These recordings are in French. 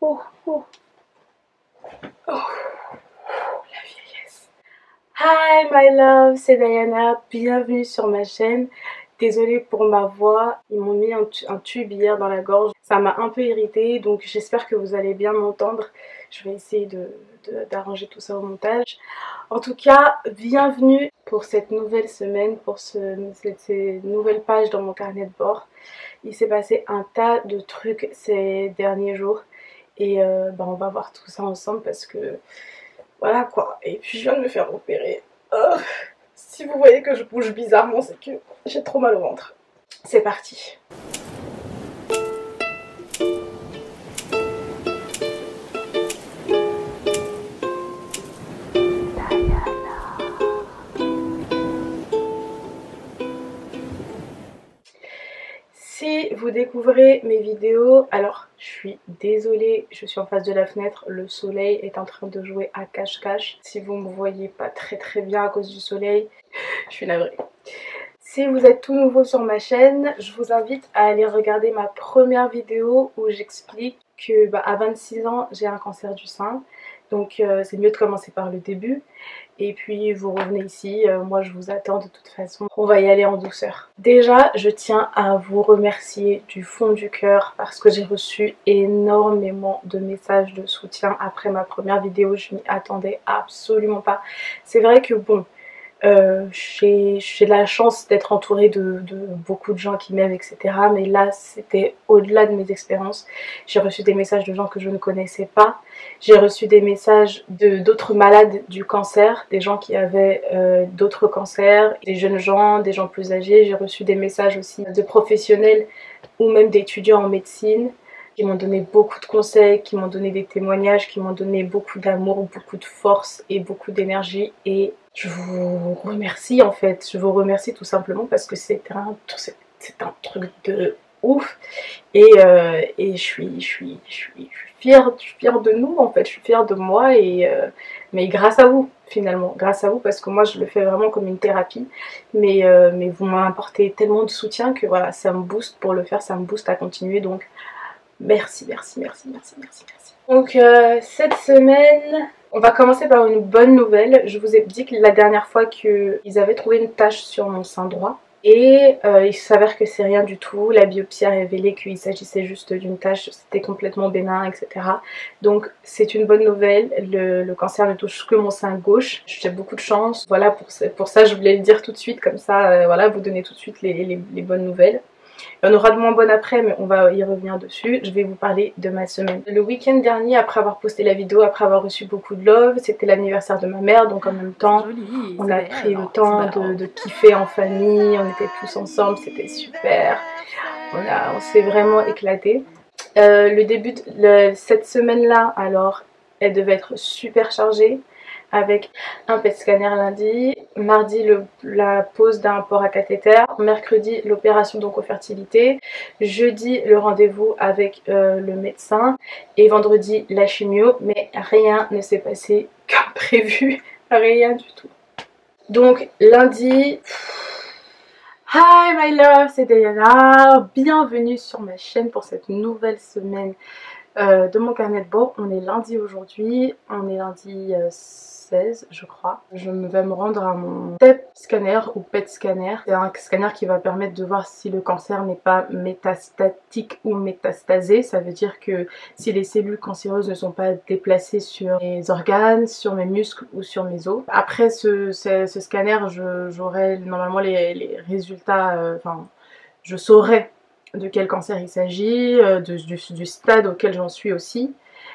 Oh, oh, oh, la vieillesse. Hi my love, c'est Diana, bienvenue sur ma chaîne. Désolée pour ma voix, ils m'ont mis un tube hier dans la gorge. Ça m'a un peu irritée, donc j'espère que vous allez bien m'entendre. Je vais essayer d'arranger tout ça au montage. En tout cas, bienvenue pour cette nouvelle semaine, pour cette nouvelle page dans mon carnet de bord. Il s'est passé un tas de trucs ces derniers jours. Et on va voir tout ça ensemble parce que voilà quoi. Et puis je viens de me faire opérer. Si vous voyez que je bouge bizarrement, c'est que j'ai trop mal au ventre. C'est parti. Si vous découvrez mes vidéos, alors je suis désolée, je suis en face de la fenêtre, le soleil est en train de jouer à cache-cache. Si vous me voyez pas très bien à cause du soleil, je suis navrée. Si vous êtes tout nouveau sur ma chaîne, je vous invite à aller regarder ma première vidéo où j'explique que à 26 ans j'ai un cancer du sein. Donc c'est mieux de commencer par le début. Et puis vous revenez ici, moi je vous attends de toute façon. On va y aller en douceur. Déjà, je tiens à vous remercier du fond du cœur parce que j'ai reçu énormément de messages de soutien après ma première vidéo. Je m'y attendais absolument pas. C'est vrai que bon, j'ai la chance d'être entourée de beaucoup de gens qui m'aiment, etc. Mais là, c'était au-delà de mes expériences. J'ai reçu des messages de gens que je ne connaissais pas. J'ai reçu des messages d'autres malades du cancer, des gens qui avaient d'autres cancers, des jeunes gens, des gens plus âgés. J'ai reçu des messages aussi de professionnels ou même d'étudiants en médecine qui m'ont donné beaucoup de conseils, qui m'ont donné des témoignages, qui m'ont donné beaucoup d'amour, beaucoup de force et beaucoup d'énergie. Et je vous remercie en fait, je vous remercie tout simplement parce que c'est un truc de ouf. Et je suis fière de nous en fait, je suis fière de moi mais grâce à vous finalement, grâce à vous parce que moi je le fais vraiment comme une thérapie, mais vous m'apportez tellement de soutien que voilà, ça me booste pour le faire, ça me booste à continuer, donc merci. Donc cette semaine, on va commencer par une bonne nouvelle. Je vous ai dit que la dernière fois qu'ils avaient trouvé une tache sur mon sein droit. Et il s'avère que c'est rien du tout. La biopsie a révélé qu'il s'agissait juste d'une tache, c'était complètement bénin, etc. Donc c'est une bonne nouvelle. Le cancer ne touche que mon sein gauche. J'ai beaucoup de chance. Voilà, pour ça je voulais le dire tout de suite, comme ça, voilà, vous donner tout de suite les bonnes nouvelles. Il y en aura de moins bonnes après, mais on va y revenir dessus. Je vais vous parler de ma semaine. Le week-end dernier, après avoir posté la vidéo, après avoir reçu beaucoup de love, c'était l'anniversaire de ma mère, donc en même temps, on a pris le temps de kiffer en famille, on était tous ensemble, c'était super. On s'est vraiment éclaté. Le début de cette semaine-là, alors, elle devait être super chargée, avec un PET scanner lundi, mardi la pose d'un port à cathéter, mercredi l'opération donc aux fertilités, jeudi le rendez-vous avec le médecin et vendredi la chimio, mais rien ne s'est passé comme prévu, rien du tout. Donc lundi... Hi my love, c'est Diana, bienvenue sur ma chaîne pour cette nouvelle semaine de mon carnet de bord. On est lundi aujourd'hui, on est lundi 16 je crois. Je vais me rendre à mon TEP scanner ou PET scanner. C'est un scanner qui va permettre de voir si le cancer n'est pas métastatique ou métastasé. Ça veut dire que si les cellules cancéreuses ne sont pas déplacées sur mes organes, sur mes muscles ou sur mes os. Après ce scanner, j'aurai normalement les résultats, je saurai de quel cancer il s'agit, du stade auquel j'en suis aussi.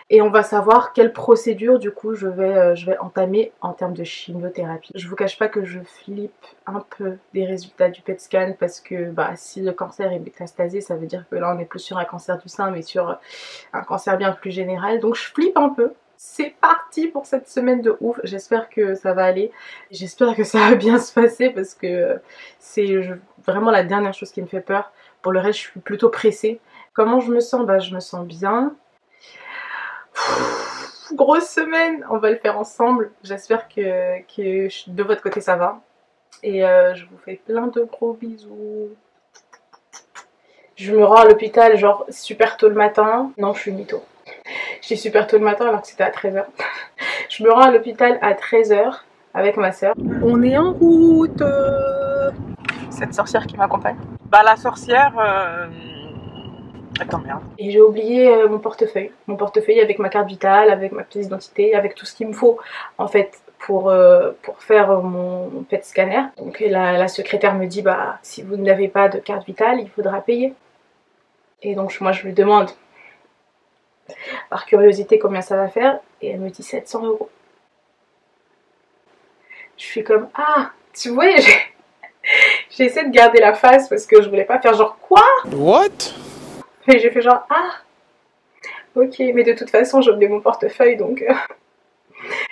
Et on va savoir quelle procédure du coup je vais entamer en termes de chimiothérapie. Je vous cache pas que je flippe un peu des résultats du PET scan parce que si le cancer est métastasé, ça veut dire que là on est plus sur un cancer du sein mais sur un cancer bien plus général. Donc je flippe un peu. C'est parti pour cette semaine de ouf, j'espère que ça va aller, j'espère que ça va bien se passer parce que c'est vraiment la dernière chose qui me fait peur. Pour le reste, je suis plutôt pressée. Comment je me sens? Je me sens bien. Grosse semaine, on va le faire ensemble. J'espère que de votre côté ça va. Et je vous fais plein de gros bisous. Je me rends à l'hôpital genre super tôt le matin. Non, je suis mytho. Je dis super tôt le matin alors que c'était à 13h. Je me rends à l'hôpital à 13h avec ma soeur. On est en route. Cette sorcière qui m'accompagne. Bah la sorcière... Attends, merde. Et j'ai oublié mon portefeuille. Mon portefeuille avec ma carte vitale, avec ma pièce d'identité, avec tout ce qu'il me faut en fait pour faire mon PET scanner. Donc la secrétaire me dit bah si vous n'avez pas de carte vitale, il faudra payer. Et donc moi je lui demande par curiosité combien ça va faire et elle me dit 700 €. Je suis comme ah tu vois j'essaie de garder la face parce que je voulais pas faire genre quoi. What? Mais j'ai fait genre ah ok mais de toute façon j'ai oublié mon portefeuille donc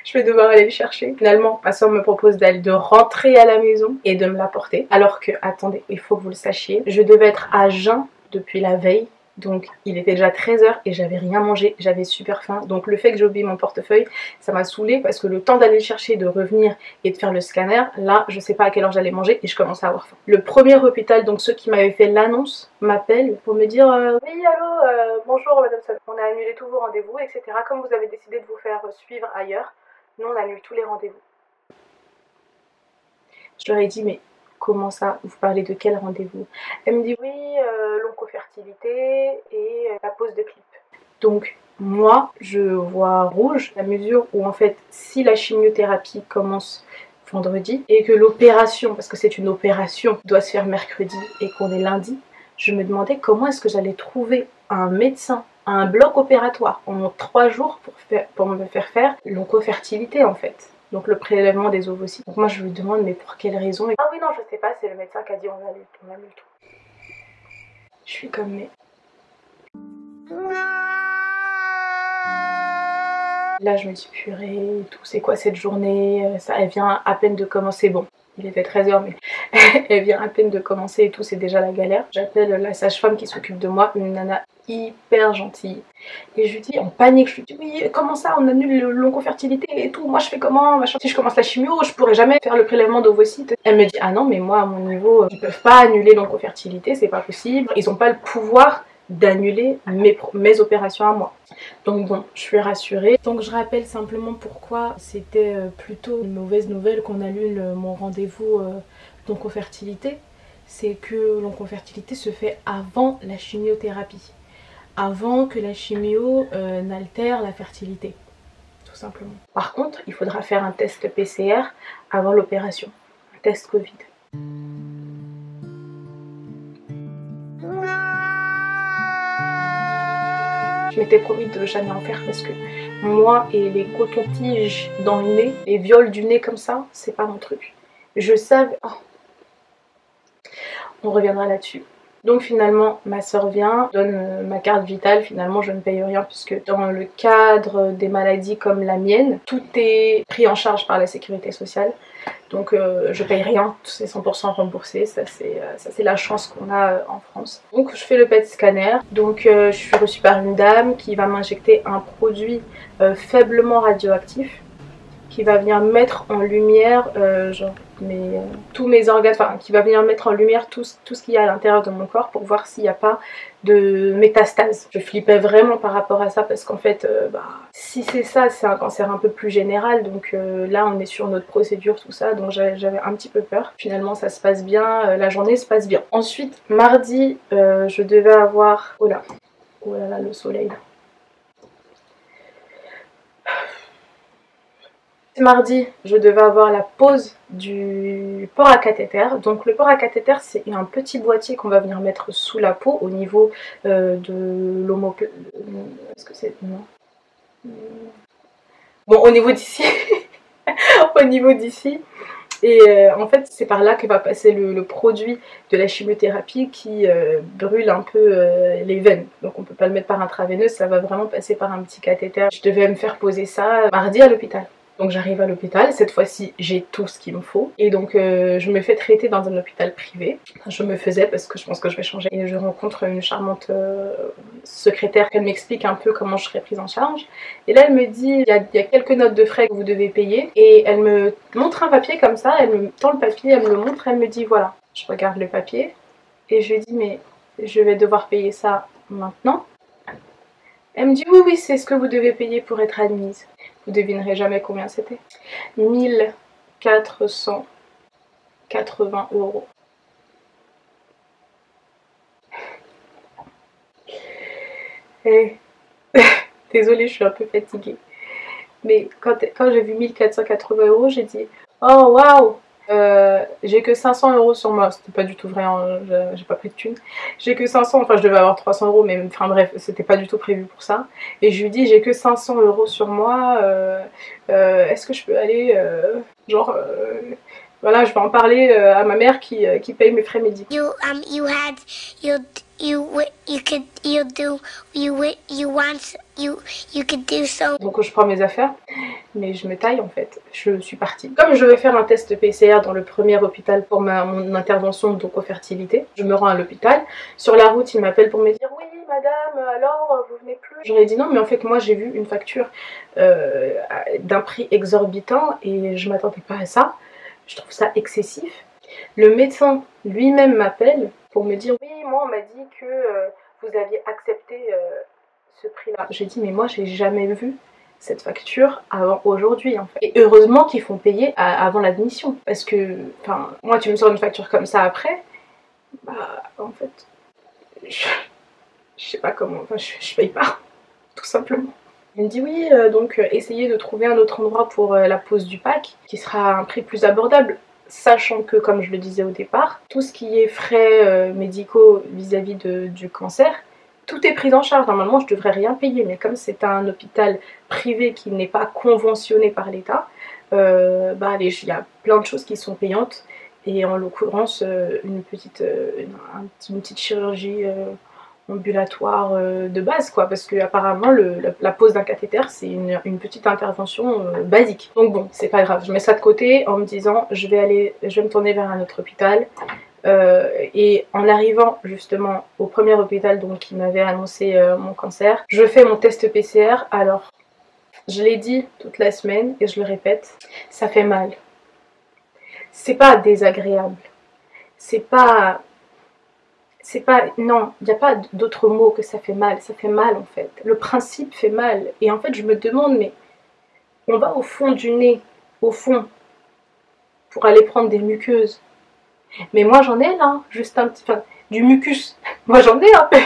je vais devoir aller le chercher. Finalement ma soeur me propose de rentrer à la maison et de me l'apporter alors que attendez il faut que vous le sachiez je devais être à jeun depuis la veille. Donc il était déjà 13h et j'avais rien mangé, j'avais super faim. Donc le fait que j'ai oublié mon portefeuille, ça m'a saoulée parce que le temps d'aller le chercher, de revenir et de faire le scanner, là je sais pas à quelle heure j'allais manger et je commençais à avoir faim. Le premier hôpital, donc ceux qui m'avaient fait l'annonce, m'appellent pour me dire oui allô, bonjour madame Salah, on a annulé tous vos rendez-vous, etc. Comme vous avez décidé de vous faire suivre ailleurs, nous on annule tous les rendez-vous. Je leur ai dit mais comment ça? Vous parlez de quel rendez-vous? Elle me dit oui, l'oncofertilité et la pose de clip. Donc moi je vois rouge à la mesure où en fait si la chimiothérapie commence vendredi et que l'opération, parce que c'est une opération, doit se faire mercredi et qu'on est lundi, je me demandais comment est-ce que j'allais trouver un médecin, un bloc opératoire en 3 jours pour me faire faire l'oncofertilité en fait. Donc le prélèvement des ovocytes. Donc moi je lui demande mais pour quelle raison? Ah oui non je sais pas, c'est le médecin qui a dit on annule tout. Je suis comme mais... Là je me dis purée, tout c'est quoi cette journée? Ça, elle vient à peine de commencer, bon il était 13h mais elle vient à peine de commencer et tout, c'est déjà la galère. J'appelle la sage-femme qui s'occupe de moi, une nana hyper gentille. Et je lui dis en panique, je lui dis oui comment ça on annule l'oncofertilité et tout, moi je fais comment machin. Si je commence la chimio je pourrais jamais faire le prélèvement d'ovocytes. Elle me dit ah non mais moi à mon niveau ils peuvent pas annuler l'oncofertilité, c'est pas possible, ils ont pas le pouvoir d'annuler mes opérations à moi. Donc bon, je suis rassurée. Donc je rappelle simplement pourquoi c'était plutôt une mauvaise nouvelle qu'on annule mon rendez-vous d'oncofertilité. C'est que l'oncofertilité se fait avant la chimiothérapie. Avant que la chimio n'altère la fertilité. Tout simplement. Par contre, il faudra faire un test PCR avant l'opération. Un test Covid. Je m'étais promis de jamais en faire parce que moi et les cotons-tiges dans le nez, les viols du nez comme ça, c'est pas mon truc. Je savais... Oh. On reviendra là-dessus. Donc finalement ma soeur vient, donne ma carte vitale, finalement je ne paye rien puisque dans le cadre des maladies comme la mienne, tout est pris en charge par la sécurité sociale. Donc je paye rien, c'est 100% remboursé, ça c'est la chance qu'on a en France. Donc je fais le PET scanner, donc je suis reçue par une dame qui va m'injecter un produit faiblement radioactif qui va venir mettre en lumière tous mes organes, enfin qui va venir mettre en lumière tout ce qu'il y a à l'intérieur de mon corps pour voir s'il n'y a pas de métastase. Je flippais vraiment par rapport à ça parce qu'en fait si c'est ça, c'est un cancer un peu plus général, donc là on est sur notre procédure tout ça, donc j'avais un petit peu peur. Finalement ça se passe bien, la journée se passe bien. Ensuite mardi je devais avoir... oh là là le soleil là. Mardi, je devais avoir la pose du port à cathéter. Donc le port à cathéter, c'est un petit boîtier qu'on va venir mettre sous la peau au niveau de l'omoplate. Est-ce que c'est... non. Bon, au niveau d'ici. Au niveau d'ici. Et en fait, c'est par là que va passer le produit de la chimiothérapie qui brûle un peu les veines. Donc on peut pas le mettre par intraveineuse, ça va vraiment passer par un petit cathéter. Je devais me faire poser ça mardi à l'hôpital. Donc j'arrive à l'hôpital, cette fois-ci j'ai tout ce qu'il me faut et donc je me fais traiter dans un hôpital privé. Je me faisais parce que je pense que je vais changer et je rencontre une charmante secrétaire qui m'explique un peu comment je serais prise en charge et là elle me dit il y a quelques notes de frais que vous devez payer et elle me montre un papier comme ça, elle me tend le papier, elle me le montre, elle me dit voilà. Je regarde le papier et je lui dis mais je vais devoir payer ça maintenant. Elle me dit oui, oui, c'est ce que vous devez payer pour être admise. Vous devinerez jamais combien c'était. 1480 €. Et désolée, je suis un peu fatiguée. Mais quand j'ai vu 1480 €, j'ai dit oh waouh! J'ai que 500 € sur moi, c'était pas du tout vrai, hein, j'ai pas pris de thunes. J'ai que 500, enfin je devais avoir 300 €, mais enfin bref, c'était pas du tout prévu pour ça. Et je lui dis j'ai que 500 € sur moi, est-ce que je peux aller, genre, voilà, je vais en parler à ma mère qui paye mes frais médicaux. Donc je prends mes affaires, mais je me taille en fait, je suis partie. Comme je vais faire un test PCR dans le premier hôpital pour mon intervention donc aux fertilités, je me rends à l'hôpital. Sur la route, il m'appelle pour me dire oui madame, alors vous venez plus. J'aurais dit non, mais en fait moi j'ai vu une facture d'un prix exorbitant et je m'attendais pas à ça. Je trouve ça excessif. Le médecin lui-même m'appelle pour me dire oui, moi on m'a dit que vous aviez accepté ce prix-là. J'ai dit mais moi j'ai jamais vu cette facture avant aujourd'hui en fait. Et heureusement qu'ils font payer avant l'admission. Parce que, enfin, moi tu me sors une facture comme ça après, bah en fait, je sais pas comment, enfin je paye pas, tout simplement. Il me dit oui, donc essayez de trouver un autre endroit pour la pose du pack, qui sera à un prix plus abordable. Sachant que, comme je le disais au départ, tout ce qui est frais médicaux vis-à-vis du cancer, tout est pris en charge. Normalement, je devrais rien payer, mais comme c'est un hôpital privé qui n'est pas conventionné par l'État, bah, il y a plein de choses qui sont payantes. Et en l'occurrence, une petite chirurgie ambulatoire de base, quoi, parce que apparemment la pose d'un cathéter c'est une petite intervention basique. Donc bon, c'est pas grave, je mets ça de côté en me disant je vais me tourner vers un autre hôpital. Et en arrivant justement au premier hôpital donc qui m'avait annoncé mon cancer, je fais mon test PCR. Alors je l'ai dit toute la semaine et je le répète, ça fait mal. C'est pas désagréable, c'est pas, non, il n'y a pas d'autre mot que ça fait mal en fait. Le principe fait mal. Et en fait, je me demande, mais on va au fond du nez, au fond, pour aller prendre des muqueuses. Mais moi j'en ai là, juste un petit, enfin, du mucus. Moi j'en ai un peu.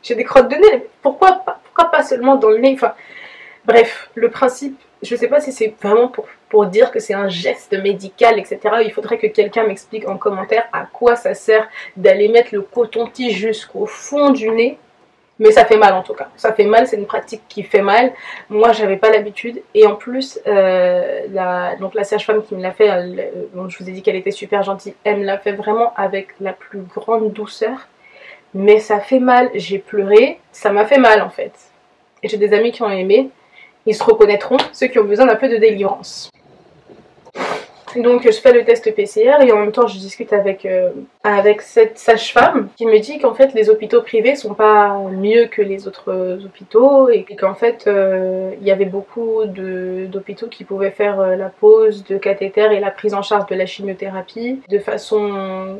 J'ai des crottes de nez. Pourquoi pas seulement dans le nez, enfin, bref, le principe, je sais pas si c'est vraiment pour dire que c'est un geste médical, etc. Il faudrait que quelqu'un m'explique en commentaire à quoi ça sert d'aller mettre le coton-tige jusqu'au fond du nez. Mais ça fait mal en tout cas. Ça fait mal, c'est une pratique qui fait mal. Moi, j'avais pas l'habitude. Et en plus, donc la sage-femme qui me l'a fait, donc je vous ai dit qu'elle était super gentille, elle me l'a fait vraiment avec la plus grande douceur. Mais ça fait mal, j'ai pleuré, ça m'a fait mal en fait. Et j'ai des amis qui ont aimé. Ils se reconnaîtront, ceux qui ont besoin d'un peu de délivrance. Donc je fais le test PCR et en même temps je discute avec cette sage-femme qui me dit qu'en fait les hôpitaux privés sont pas mieux que les autres hôpitaux et qu'en fait il y avait beaucoup d'hôpitaux qui pouvaient faire la pose de cathéter et la prise en charge de la chimiothérapie de façon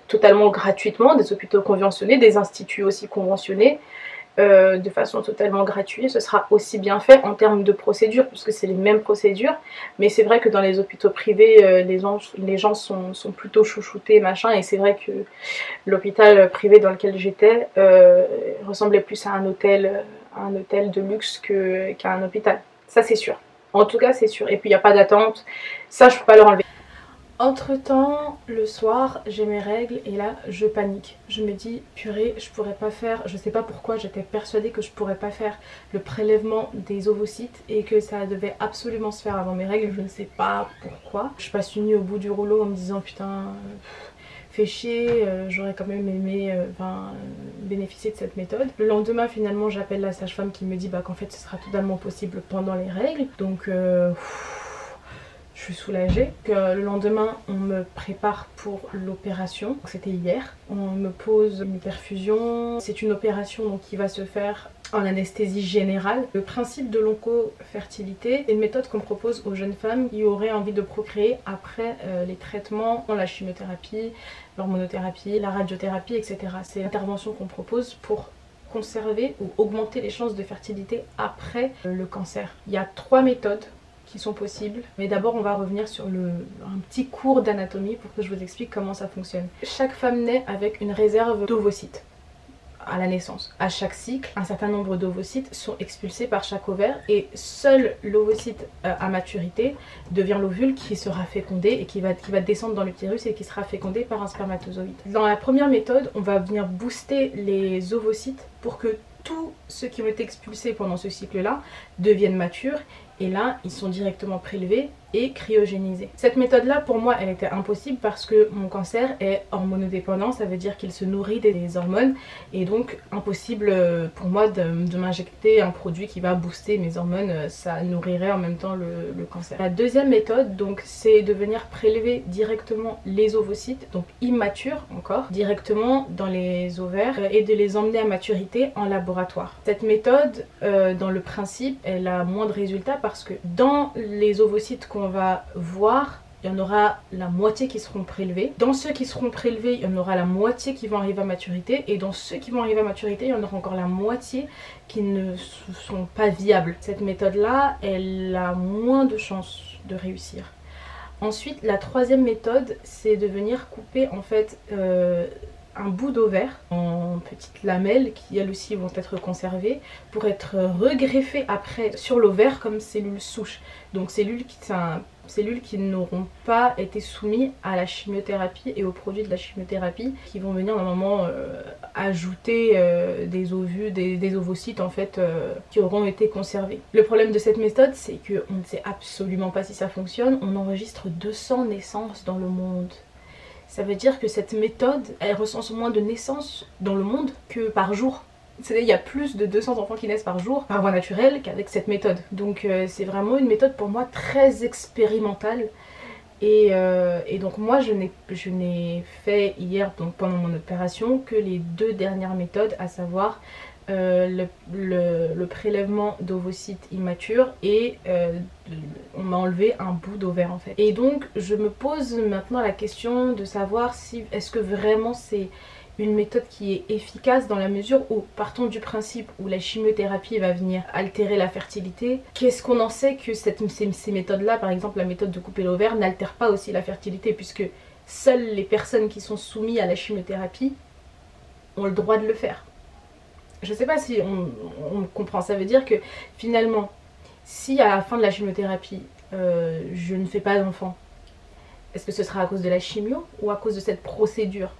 totalement gratuitement, des hôpitaux conventionnés, des instituts aussi conventionnés. De façon totalement gratuite, ce sera aussi bien fait en termes de procédures, puisque c'est les mêmes procédures, mais c'est vrai que dans les hôpitaux privés, les gens sont plutôt chouchoutés, machin, et c'est vrai que l'hôpital privé dans lequel j'étais ressemblait plus à un hôtel de luxe qu'à un hôpital, ça c'est sûr. En tout cas c'est sûr, et puis il n'y a pas d'attente, ça je peux pas leur enlever. Entre temps, le soir, j'ai mes règles et là, je panique. Je me dis, purée, je pourrais pas faire, je sais pas pourquoi, j'étais persuadée que je pourrais pas faire le prélèvement des ovocytes et que ça devait absolument se faire avant mes règles, je ne sais pas pourquoi. Je passe une nuit au bout du rouleau en me disant, putain, fait chier, j'aurais quand même aimé bénéficier de cette méthode. Le lendemain, finalement, j'appelle la sage-femme qui me dit qu'en fait, ce sera totalement possible pendant les règles. Donc, je suis soulagée. Le lendemain, on me prépare pour l'opération. C'était hier. On me pose une perfusion. C'est une opération donc, qui va se faire en anesthésie générale. Le principe de l'oncofertilité, c'est une méthode qu'on propose aux jeunes femmes qui auraient envie de procréer après les traitements, la chimiothérapie, l'hormonothérapie, la radiothérapie, etc. C'est l'intervention qu'on propose pour conserver ou augmenter les chances de fertilité après le cancer. Il y a 3 méthodes qui sont possibles, mais d'abord on va revenir sur un petit cours d'anatomie pour que je vous explique comment ça fonctionne. Chaque femme naît avec une réserve d'ovocytes à la naissance. À chaque cycle, un certain nombre d'ovocytes sont expulsés par chaque ovaire et seul l'ovocyte à maturité devient l'ovule qui sera fécondé et qui va descendre dans l'utérus et qui sera fécondé par un spermatozoïde. Dans la première méthode, on va venir booster les ovocytes pour que tous ceux qui ont été expulsés pendant ce cycle-là deviennent matures et là, ils sont directement prélevés et cryogénisés. Cette méthode-là, pour moi, elle était impossible parce que mon cancer est hormonodépendant, ça veut dire qu'il se nourrit des hormones et donc impossible pour moi de m'injecter un produit qui va booster mes hormones, ça nourrirait en même temps le cancer. La deuxième méthode, donc, c'est de venir prélever directement les ovocytes, donc immatures encore, directement dans les ovaires et de les emmener à maturité en laboratoire. Cette méthode, dans le principe, elle a moins de résultats parce que dans les ovocytes qu'on va voir, il y en aura la moitié qui seront prélevés. Dans ceux qui seront prélevés, il y en aura la moitié qui vont arriver à maturité. Et dans ceux qui vont arriver à maturité, il y en aura encore la moitié qui ne sont pas viables. Cette méthode-là, elle a moins de chances de réussir. Ensuite, la troisième méthode, c'est de venir couper en fait un bout d'ovaire en petites lamelles qui elles aussi vont être conservées pour être regreffées après sur l'ovaire comme cellules souches. Donc cellules qui n'auront pas été soumises à la chimiothérapie et aux produits de la chimiothérapie qui vont venir normalement ajouter des ovules, des ovocytes en fait qui auront été conservés. Le problème de cette méthode, c'est qu'on ne sait absolument pas si ça fonctionne. On enregistre 200 naissances dans le monde. Ça veut dire que cette méthode, elle recense moins de naissances dans le monde que par jour. C'est-à-dire qu'il y a plus de 200 enfants qui naissent par jour, par voie naturelle, qu'avec cette méthode. Donc c'est vraiment une méthode pour moi très expérimentale. Et donc moi je n'ai fait hier, donc pendant mon opération, que les 2 dernières méthodes, à savoir le prélèvement d'ovocytes immatures et on m'a enlevé un bout d'ovaire en fait. Et donc je me pose maintenant la question de savoir si est-ce que vraiment c'est une méthode qui est efficace dans la mesure où, partons du principe où la chimiothérapie va venir altérer la fertilité, qu'est-ce qu'on en sait que ces méthodes-là, par exemple la méthode de couper l'ovaire, n'altère pas aussi la fertilité puisque seules les personnes qui sont soumises à la chimiothérapie ont le droit de le faire. Je sais pas si on comprend, ça veut dire que finalement, si à la fin de la chimiothérapie, je ne fais pas d'enfant, est-ce que ce sera à cause de la chimio ou à cause de cette procédure?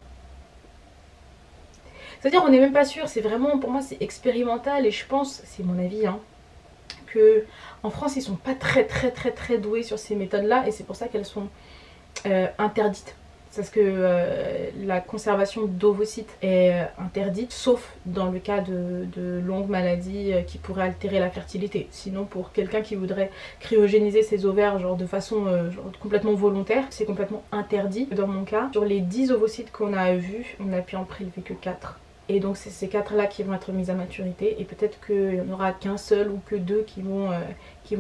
C'est-à-dire on n'est même pas sûr, c'est vraiment, pour moi c'est expérimental et je pense, c'est mon avis, hein, que en France ils sont pas très doués sur ces méthodes-là et c'est pour ça qu'elles sont interdites. Parce que la conservation d'ovocytes est interdite, sauf dans le cas de longues maladies qui pourraient altérer la fertilité. Sinon, pour quelqu'un qui voudrait cryogéniser ses ovaires genre de façon genre complètement volontaire, c'est complètement interdit. Dans mon cas, sur les 10 ovocytes qu'on a vus, on a pu en prélever que 4. Et donc c'est ces 4 là qui vont être mis à maturité et peut-être qu'il n'y en aura qu'un seul ou que 2 qui vont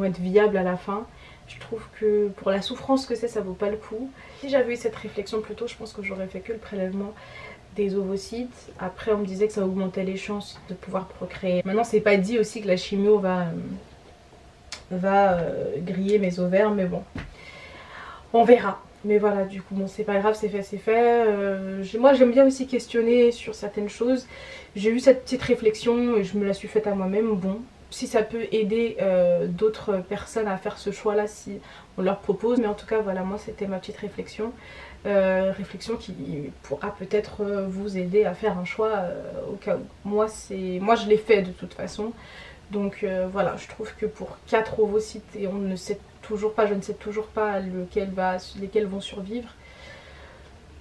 être viables à la fin. Je trouve que pour la souffrance que c'est, ça vaut pas le coup. Si j'avais eu cette réflexion plus tôt, je pense que j'aurais fait que le prélèvement des ovocytes. Après on me disait que ça augmentait les chances de pouvoir procréer. Maintenant c'est pas dit aussi que la chimio va griller mes ovaires, mais bon, on verra. Mais voilà, du coup bon c'est pas grave, c'est fait, c'est fait. Moi j'aime bien aussi questionner sur certaines choses. J'ai eu cette petite réflexion et je me la suis faite à moi-même. Bon, si ça peut aider d'autres personnes à faire ce choix là, si on leur propose. Mais en tout cas voilà, moi c'était ma petite réflexion. Réflexion qui pourra peut-être vous aider à faire un choix au cas où. Moi je l'ai fait de toute façon. Donc voilà, je trouve que pour 4 ovocytes et on ne sait toujours pas, je ne sais toujours pas lesquels vont survivre,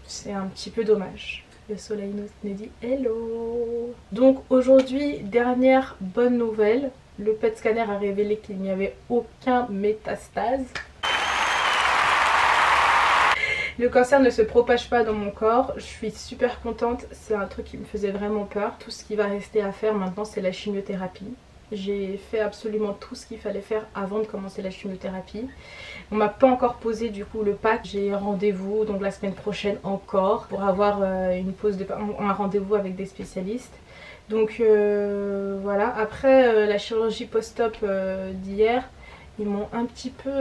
c'est un petit peu dommage. Le soleil nous dit hello. Donc aujourd'hui, dernière bonne nouvelle, le PET scanner a révélé qu'il n'y avait aucun métastase. Le cancer ne se propage pas dans mon corps, je suis super contente, c'est un truc qui me faisait vraiment peur. Tout ce qui va rester à faire maintenant c'est la chimiothérapie. J'ai fait absolument tout ce qu'il fallait faire avant de commencer la chimiothérapie. On m'a pas encore posé du coup le pack. J'ai rendez-vous donc la semaine prochaine encore pour avoir un rendez-vous avec des spécialistes. Donc voilà, après la chirurgie post-op d'hier, ils m'ont un petit peu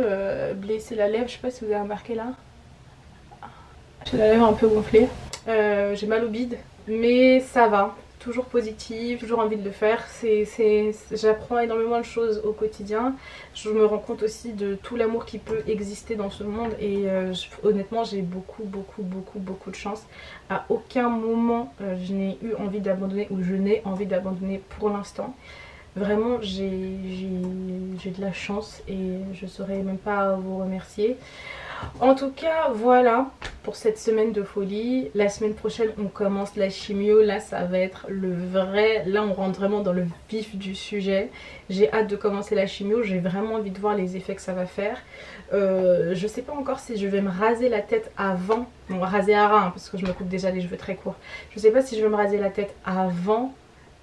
blessé la lèvre, je sais pas si vous avez remarqué là. J'ai la lèvre un peu gonflée. J'ai mal au bide, mais ça va. Toujours positive, toujours envie de le faire. J'apprends énormément de choses au quotidien. Je me rends compte aussi de tout l'amour qui peut exister dans ce monde. Et honnêtement, j'ai beaucoup de chance. À aucun moment, je n'ai eu envie d'abandonner ou je n'ai envie d'abandonner pour l'instant. Vraiment, j'ai de la chance et je ne saurais même pas vous remercier. En tout cas, voilà pour cette semaine de folie. La semaine prochaine, on commence la chimio. Là, ça va être le vrai. Là, on rentre vraiment dans le vif du sujet. J'ai hâte de commencer la chimio. J'ai vraiment envie de voir les effets que ça va faire. Je sais pas encore si je vais me raser la tête avant. Bon, raser à ras, hein, parce que je me coupe déjà les cheveux très courts. Je sais pas si je vais me raser la tête avant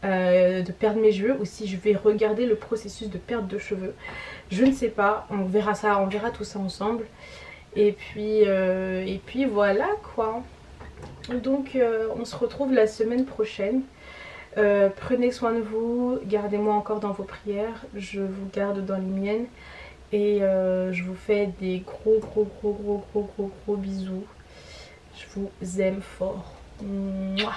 de perdre mes cheveux ou si je vais regarder le processus de perte de cheveux. Je ne sais pas. On verra ça. On verra tout ça ensemble. Et puis voilà quoi. Donc on se retrouve la semaine prochaine. Prenez soin de vous, gardez-moi encore dans vos prières, je vous garde dans les miennes. Et je vous fais des gros bisous. Je vous aime fort. Mouah.